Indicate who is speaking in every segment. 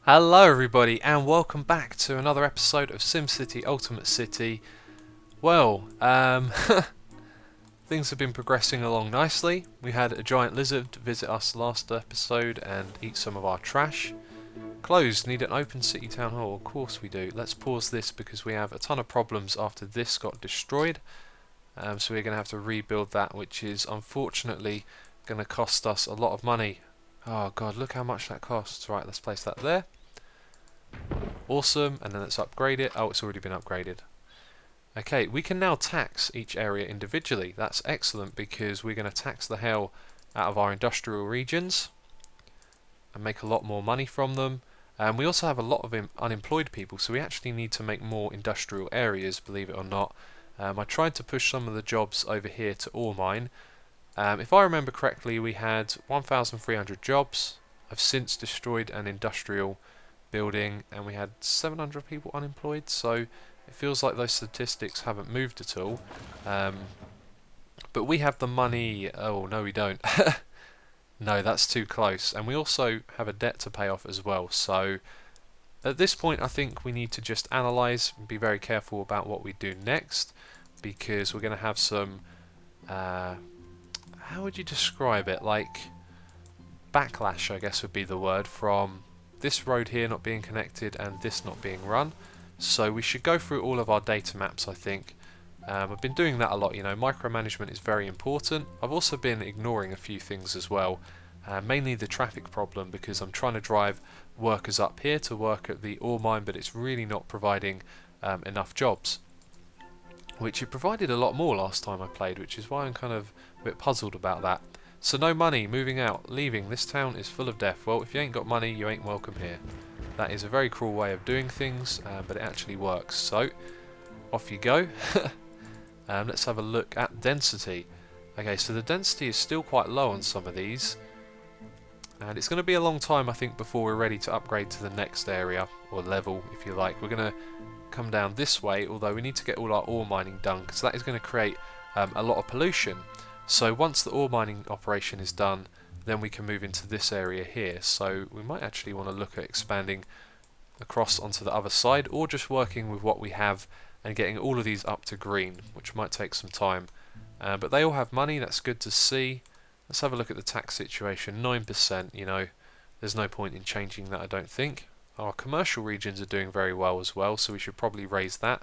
Speaker 1: Hello everybody and welcome back to another episode of SimCity Ultimate City. Well, things have been progressing along nicely. We had a giant lizard visit us last episode and eat some of our trash. Closed, need an open city town hall. Of course we do. Let's pause this because we have a ton of problems after this got destroyed. So we're going to have to rebuild that, which is unfortunately going to cost us a lot of money. Oh god, look how much that costs. Right, let's place that there. Awesome, and then let's upgrade it. Oh, it's already been upgraded. Okay, we can now tax each area individually. That's excellent because we're going to tax the hell out of our industrial regions and make a lot more money from them. We also have a lot of unemployed people, so we actually need to make more industrial areas, believe it or not. I tried to push some of the jobs over here to ore mine. If I remember correctly, we had 1,300 jobs. I've since destroyed an industrial building and we had 700 people unemployed, so it feels like those statistics haven't moved at all. But we have the money. Oh no, we don't. No, that's too close, and we also have a debt to pay off as well. So at this point I think we need to just analyse and be very careful about what we do next, because we're going to have some how would you describe it, like backlash I guess would be the word, from this road here not being connected and this not being run. So we should go through all of our data maps, I think. I've been doing that a lot, micromanagement is very important. I've also been ignoring a few things as well, mainly the traffic problem, because I'm trying to drive workers up here to work at the ore mine, but it's really not providing enough jobs, which it provided a lot more last time I played, which is why I'm kind of a bit puzzled about that. So no money, moving out, leaving. This town is full of death. Well, if you ain't got money, you ain't welcome here. That is a very cruel way of doing things, but it actually works. So, off you go. Let's have a look at density. Okay, so the density is still quite low on some of these. And it's going to be a long time, I think, before we're ready to upgrade to the next area, or level, if you like. We're going to come down this way, although we need to get all our ore mining done, because that is going to create a lot of pollution. So once the ore mining operation is done, then we can move into this area here. So we might actually want to look at expanding across onto the other side, or just working with what we have and getting all of these up to green, which might take some time. But they all have money, that's good to see. Let's have a look at the tax situation. 9%, there's no point in changing that, I don't think. Our commercial regions are doing very well as well, so we should probably raise that.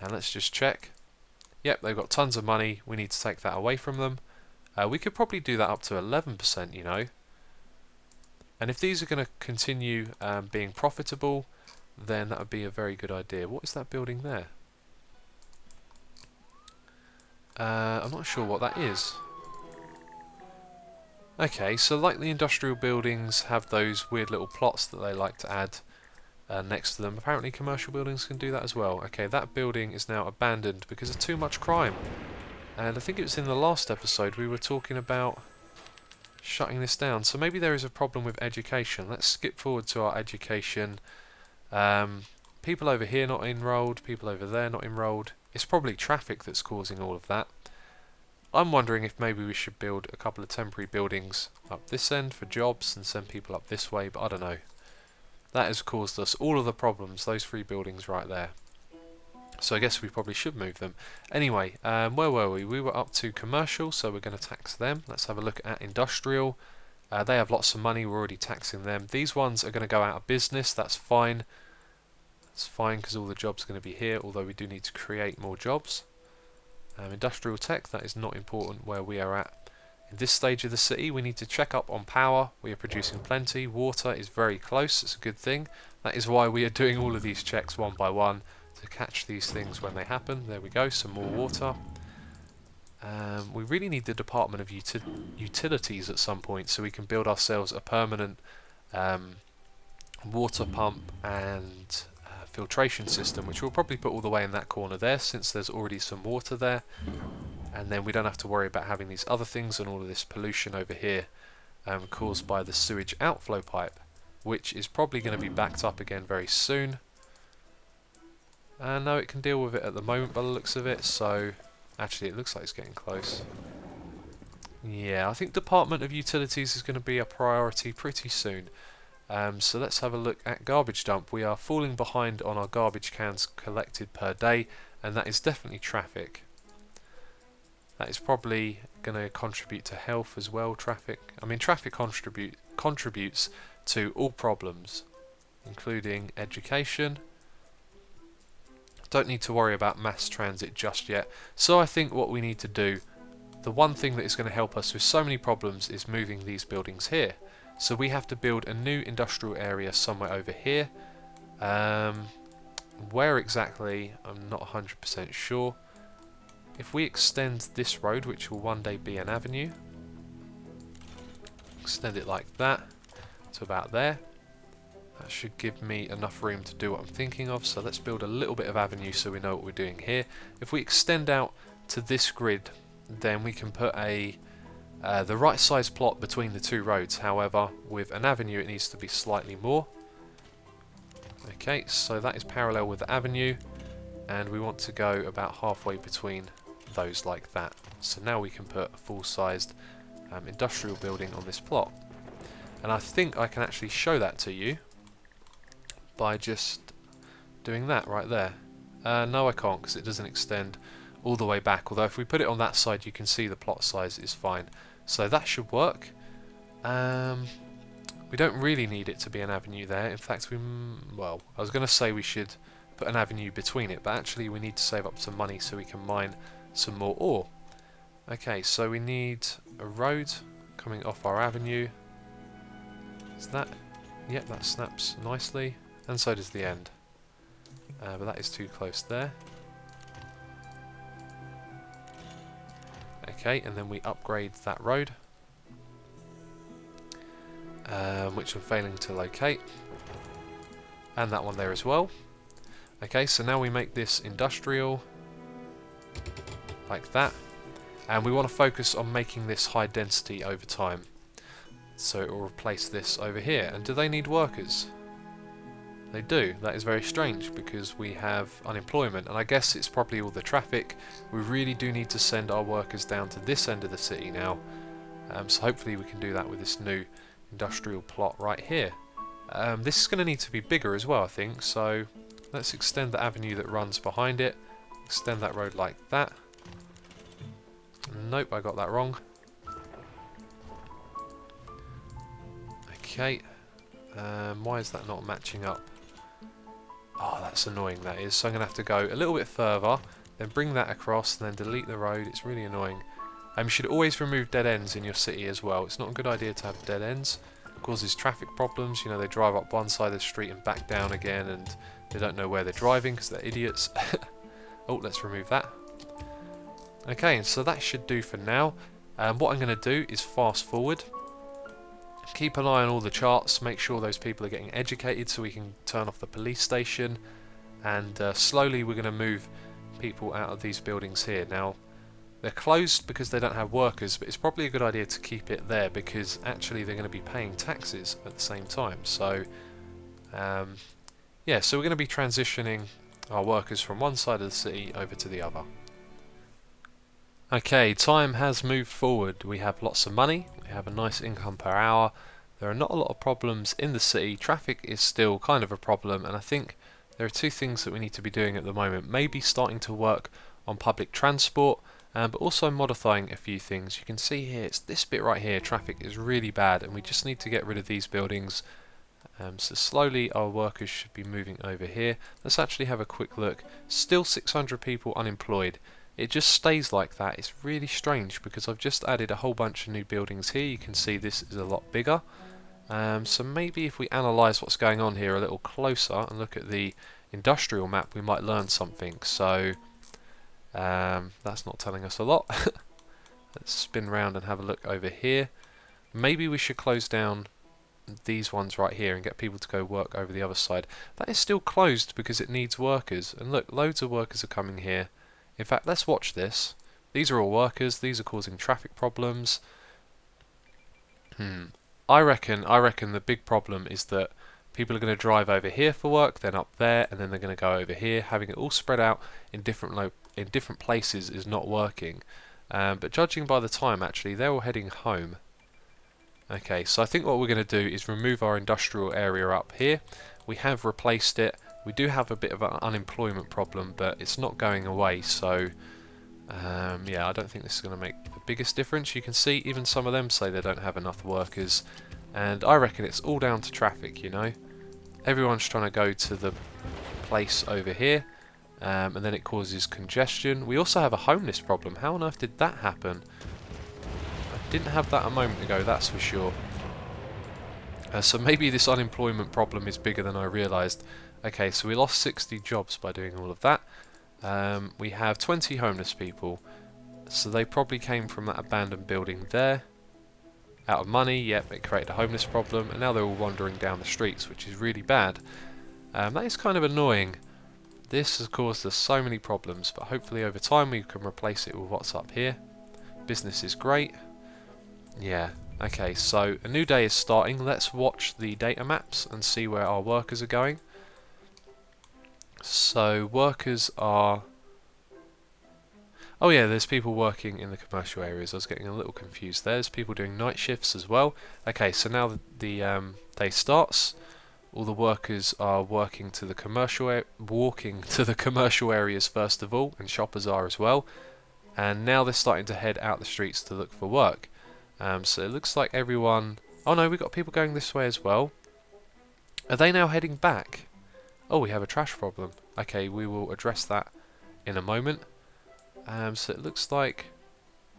Speaker 1: And let's just check. Yep, they've got tons of money. We need to take that away from them. We could probably do that up to 11%, And if these are going to continue being profitable, then that would be a very good idea. What is that building there? I'm not sure what that is. Okay, so like the industrial buildings have those weird little plots that they like to add next to them. Apparently commercial buildings can do that as well. Okay, that building is now abandoned because of too much crime. And I think it was in the last episode we were talking about shutting this down. So maybe there is a problem with education. Let's skip forward to our education. People over here not enrolled, people over there not enrolled. It's probably traffic that's causing all of that. I'm wondering if maybe we should build a couple of temporary buildings up this end for jobs and send people up this way, but I don't know. That has caused us all of the problems, those three buildings right there. So I guess we probably should move them. Anyway, where were we? We were up to commercial, so we're going to tax them. Let's have a look at industrial. They have lots of money, we're already taxing them. These ones are going to go out of business, that's fine. That's fine because all the jobs are going to be here, although we do need to create more jobs. Industrial tech, that is not important where we are at. In this stage of the city, we need to check up on power. We are producing plenty. Water is very close. It's a good thing. That is why we are doing all of these checks one by one to catch these things when they happen. There we go, some more water. We really need the Department of Utilities at some point so we can build ourselves a permanent water pump and filtration system, which we'll probably put all the way in that corner there since there's already some water there. And then we don't have to worry about having these other things and all of this pollution over here caused by the sewage outflow pipe, which is probably going to be backed up again very soon. No, it can deal with it at the moment by the looks of it, so actually it looks like it's getting close. Yeah, I think Department of Utilities is going to be a priority pretty soon. So let's have a look at garbage dump. We are falling behind on our garbage cans collected per day, and that is definitely traffic. That is probably going to contribute to health as well, traffic. I mean, traffic contributes to all problems, including education. Don't need to worry about mass transit just yet. So I think what we need to do, the one thing that is going to help us with so many problems is moving these buildings here. So we have to build a new industrial area somewhere over here. Where exactly, I'm not 100% sure. If we extend this road, which will one day be an avenue, extend it like that to about there. That should give me enough room to do what I'm thinking of. So let's build a little bit of avenue so we know what we're doing here. If we extend out to this grid, then we can put the right size plot between the two roads. However, with an avenue it needs to be slightly more. Okay, so that is parallel with the avenue, and we want to go about halfway between those like that. So now we can put a full-sized industrial building on this plot. And I think I can actually show that to you by just doing that right there. No, I can't, because it doesn't extend all the way back, although if we put it on that side you can see the plot size is fine. So that should work. We don't really need it to be an avenue there. In fact, well, I was going to say we should put an avenue between it, but actually we need to save up some money so we can mine some more ore. Okay, so we need a road coming off our avenue. Is that? Yep, that snaps nicely, and so does the end. But that is too close there. Okay, and then we upgrade that road, which I'm failing to locate, and that one there as well. Okay, so now we make this industrial like that, and we want to focus on making this high density over time. So it will replace this over here. And do they need workers? They do. That is very strange because we have unemployment, and I guess it's probably all the traffic. We really do need to send our workers down to this end of the city now. So hopefully we can do that with this new industrial plot right here. This is going to need to be bigger as well, I think. So let's extend the avenue that runs behind it. Extend that road like that. Nope, I got that wrong. Okay. Why is that not matching up? Oh, that's annoying, that is. So I'm going to have to go a little bit further, then bring that across, and then delete the road. It's really annoying. You should always remove dead ends in your city as well. It's not a good idea to have dead ends. It causes traffic problems. You know, they drive up one side of the street and back down again, and they don't know where they're driving because they're idiots. Oh, let's remove that. Okay, and so that should do for now. What I'm going to do is fast forward. Keep an eye on all the charts, make sure those people are getting educated so we can turn off the police station, and slowly we're going to move people out of these buildings here. Now, they're closed because they don't have workers, but it's probably a good idea to keep it there because actually they're going to be paying taxes at the same time. So, yeah, so we're going to be transitioning our workers from one side of the city over to the other. Okay, time has moved forward. We have lots of money, we have a nice income per hour, there are not a lot of problems in the city, traffic is still kind of a problem, and I think there are two things that we need to be doing at the moment. Maybe starting to work on public transport, but also modifying a few things. You can see here, it's this bit right here, traffic is really bad, and we just need to get rid of these buildings. So slowly our workers should be moving over here. Let's actually have a quick look. Still 600 people unemployed. It just stays like that. It's really strange because I've just added a whole bunch of new buildings here. You can see this is a lot bigger. So maybe if we analyse what's going on here a little closer and look at the industrial map, we might learn something. So that's not telling us a lot. Let's spin round and have a look over here. Maybe we should close down these ones right here and get people to go work over the other side. That is still closed because it needs workers. And look, loads of workers are coming here. In fact, let's watch this. These are all workers. These are causing traffic problems. I reckon the big problem is that people are going to drive over here for work, then up there, and then they're going to go over here. Having it all spread out in different places is not working. But judging by the time, actually, they're all heading home. Okay, so I think what we're going to do is remove our industrial area up here. We have replaced it. We do have a bit of an unemployment problem, but it's not going away, so yeah, I don't think this is going to make the biggest difference. You can see even some of them say they don't have enough workers, and I reckon it's all down to traffic, you know. Everyone's trying to go to the place over here, and then it causes congestion. We also have a homeless problem. How on earth did that happen? I didn't have that a moment ago, that's for sure. So maybe this unemployment problem is bigger than I realised. Okay, so we lost 60 jobs by doing all of that. We have 20 homeless people, so they probably came from that abandoned building there. Out of money, yep, it created a homeless problem, and now they're all wandering down the streets, which is really bad. That is kind of annoying. This has caused us so many problems, but hopefully over time we can replace it with what's up here. Business is great. Yeah, okay, so a new day is starting. Let's watch the data maps and see where our workers are going. So workers are... Oh yeah, there's people working in the commercial areas. I was getting a little confused there. There's people doing night shifts as well. Okay, so now the day starts. All the workers are working to the walking to the commercial areas first of all, and shoppers are as well. And now they're starting to head out the streets to look for work. So it looks like everyone... Oh no, we've got people going this way as well. Are they now heading back? Oh, we have a trash problem. Okay, we will address that in a moment. So it looks like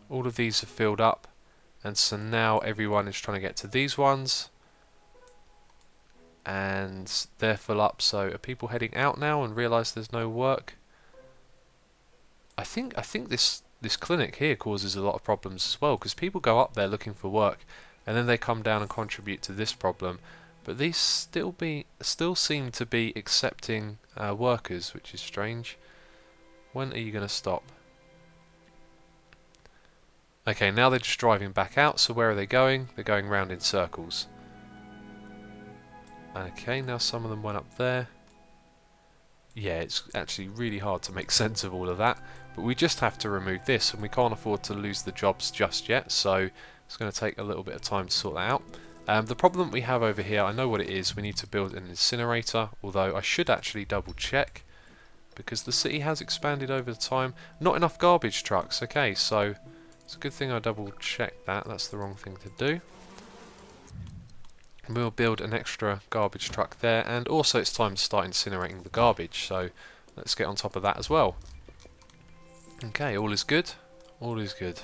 Speaker 1: all of these are filled up, and so now everyone is trying to get to these ones, and they're full up. So are people heading out now and realise there's no work? I think this clinic here causes a lot of problems as well, because people go up there looking for work, and then they come down and contribute to this problem. But these still seem to be accepting workers, which is strange. When are you going to stop? Okay, now they're just driving back out, so where are they going? They're going round in circles. Okay, now some of them went up there. Yeah, it's actually really hard to make sense of all of that, but we just have to remove this, and we can't afford to lose the jobs just yet, so it's going to take a little bit of time to sort that out. The problem we have over here, I know what it is. We need to build an incinerator, although I should actually double check, because the city has expanded over time. Not enough garbage trucks. Okay, so it's a good thing I double checked that. That's the wrong thing to do. We'll build an extra garbage truck there, and also it's time to start incinerating the garbage, so let's get on top of that as well. Okay, all is good. All is good,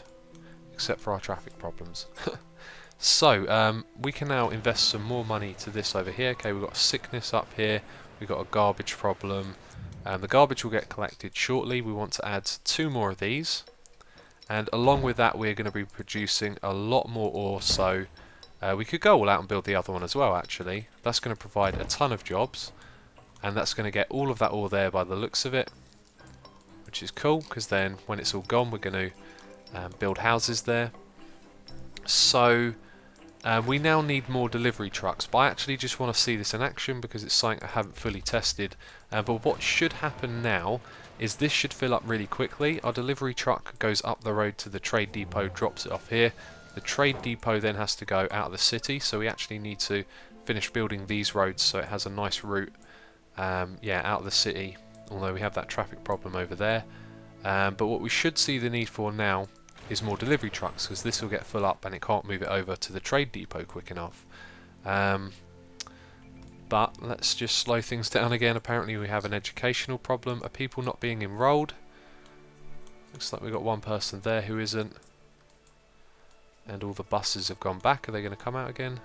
Speaker 1: except for our traffic problems. So, we can now invest some more money to this over here. Okay, we've got sickness up here, we've got a garbage problem. The garbage will get collected shortly. We want to add 2 more of these, and along with that we're going to be producing a lot more ore, so we could go all out and build the other one as well actually. That's going to provide a ton of jobs, and that's going to get all of that ore there by the looks of it, which is cool, because then when it's all gone we're going to build houses there. So we now need more delivery trucks, but I actually just want to see this in action because it's something I haven't fully tested. But what should happen now is this should fill up really quickly. Our delivery truck goes up the road to the trade depot, drops it off here. The trade depot then has to go out of the city, so we actually need to finish building these roads so it has a nice route yeah, out of the city, although we have that traffic problem over there. But what we should see the need for now is more delivery trucks, because this will get full up and it can't move it over to the trade depot quick enough. But let's just slow things down again. Apparently we have an educational problem. Are people not being enrolled? Looks like we've got one person there who isn't. And all the buses have gone back. Are they going to come out again?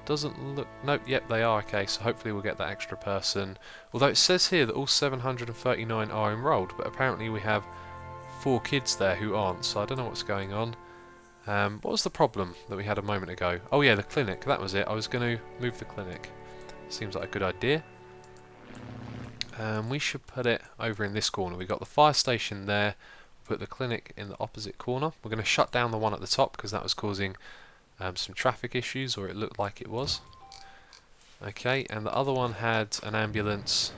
Speaker 1: Doesn't look... Nope, yep, they are. Okay, so hopefully we'll get that extra person. Although it says here that all 739 are enrolled, but apparently we have 4 kids there who aren't, so I don't know what's going on. What was the problem that we had a moment ago? Oh yeah, the clinic, that was it. I was going to move the clinic. Seems like a good idea. We should put it over in this corner. We've got the fire station there. Put the clinic in the opposite corner. We're going to shut down the one at the top because that was causing some traffic issues, or it looked like it was. Okay, and the other one had an ambulance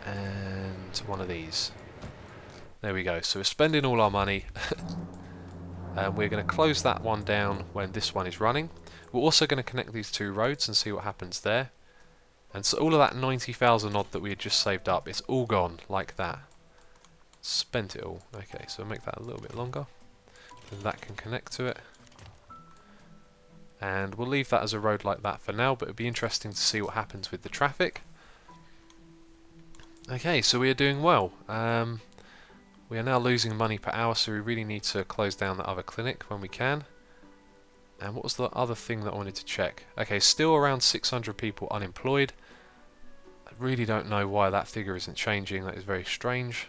Speaker 1: and one of these. There we go. So we're spending all our money. We're going to close that one down when this one is running. We're also going to connect these two roads and see what happens there. And so all of that 90,000 odd that we had just saved up, it's all gone like that. Spent it all. Okay, so we'll make that a little bit longer. And that can connect to it. And we'll leave that as a road like that for now, but it'll be interesting to see what happens with the traffic. Okay, so we are doing well. We are now losing money per hour, so we really need to close down that other clinic when we can. And what was the other thing that I wanted to check? Okay, still around 600 people unemployed. I really don't know why that figure isn't changing. That is very strange.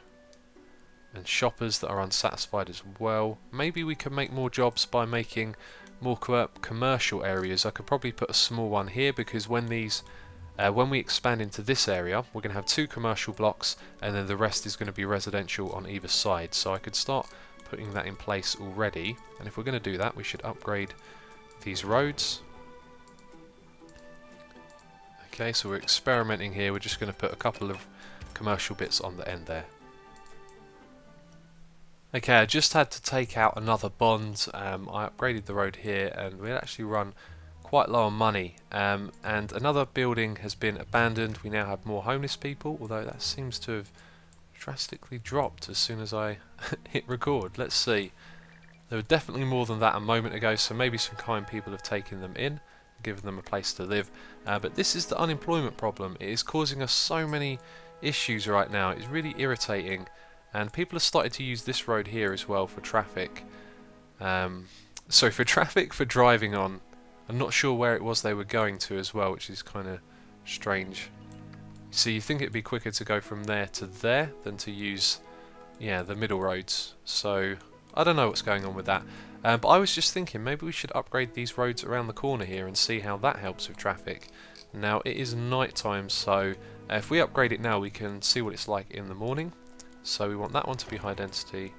Speaker 1: And shoppers that are unsatisfied as well. Maybe we can make more jobs by making more commercial areas. I could probably put a small one here, because when we expand into this area, we're going to have 2 commercial blocks, and then the rest is going to be residential on either side. So I could start putting that in place already. And if we're going to do that, we should upgrade these roads. Okay, so we're experimenting here. We're just going to put a couple of commercial bits on the end there. Okay, I just had to take out another bond. I upgraded the road here, and we actually run quite low on money. And another building has been abandoned. We now have more homeless people, although that seems to have drastically dropped as soon as I hit record. Let's see. There were definitely more than that a moment ago, so maybe some kind people have taken them in, given them a place to live. But this is the unemployment problem. It is causing us so many issues right now. It's really irritating. And people have started to use this road here as well for traffic. So for traffic for driving on. I'm not sure where it was they were going to as well, which is kind of strange. So you think it'd be quicker to go from there to there than to use, yeah, the middle roads. So I don't know what's going on with that. But I was just thinking maybe we should upgrade these roads around the corner here and see how that helps with traffic. Now it is night time, so if we upgrade it now we can see what it's like in the morning. So we want that one to be high density,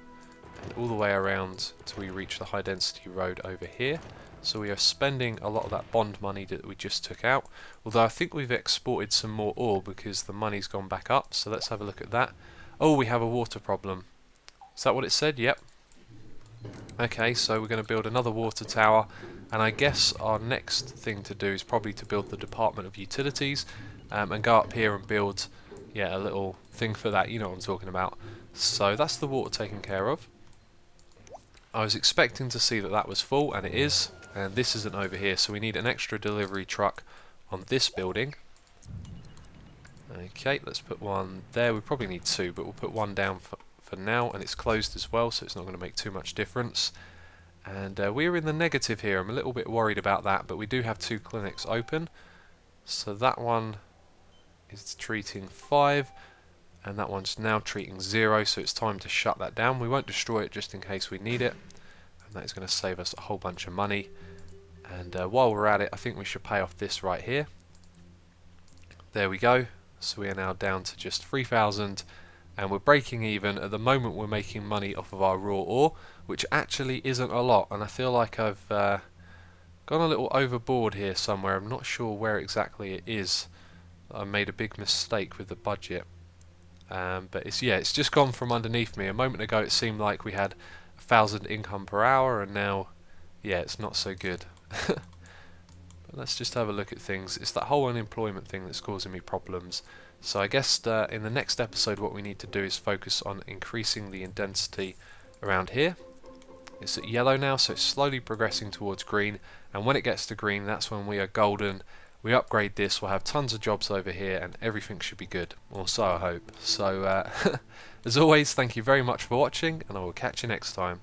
Speaker 1: and all the way around till we reach the high density road over here. So we are spending a lot of that bond money that we just took out, although I think we've exported some more ore because the money's gone back up. So let's have a look at that. Oh, we have a water problem. Is that what it said? Yep. Okay, so we're going to build another water tower, and I guess our next thing to do is probably to build the Department of Utilities, and go up here and build, yeah, a little thing for that. You know what I'm talking about. So that's the water taken care of. I was expecting to see that that was full, and it is. And this isn't over here, so we need an extra delivery truck on this building. Okay, let's put one there. We probably need 2, but we'll put one down for now, and it's closed as well, so it's not going to make too much difference. And we're in the negative here. I'm a little bit worried about that, but we do have 2 clinics open. So that one is treating 5, and that one's now treating 0, so it's time to shut that down. We won't destroy it just in case we need it, and that is going to save us a whole bunch of money. And while we're at it, I think we should pay off this right here. There we go. So we are now down to just 3,000, and we're breaking even. At the moment we're making money off of our raw ore, which actually isn't a lot, and I feel like I've gone a little overboard here somewhere. I'm not sure where exactly it is. I made a big mistake with the budget. But it's just gone from underneath me. A moment ago it seemed like we had 1,000 income per hour, and now, yeah, it's not so good. But let's just have a look at things. It's that whole unemployment thing that's causing me problems. So I guess in the next episode what we need to do is focus on increasing the density around here. It's at yellow now, so it's slowly progressing towards green, and when it gets to green, that's when we are golden. We upgrade this, we'll have tons of jobs over here, and everything should be good, or so I hope. So as always, thank you very much for watching, and I will catch you next time.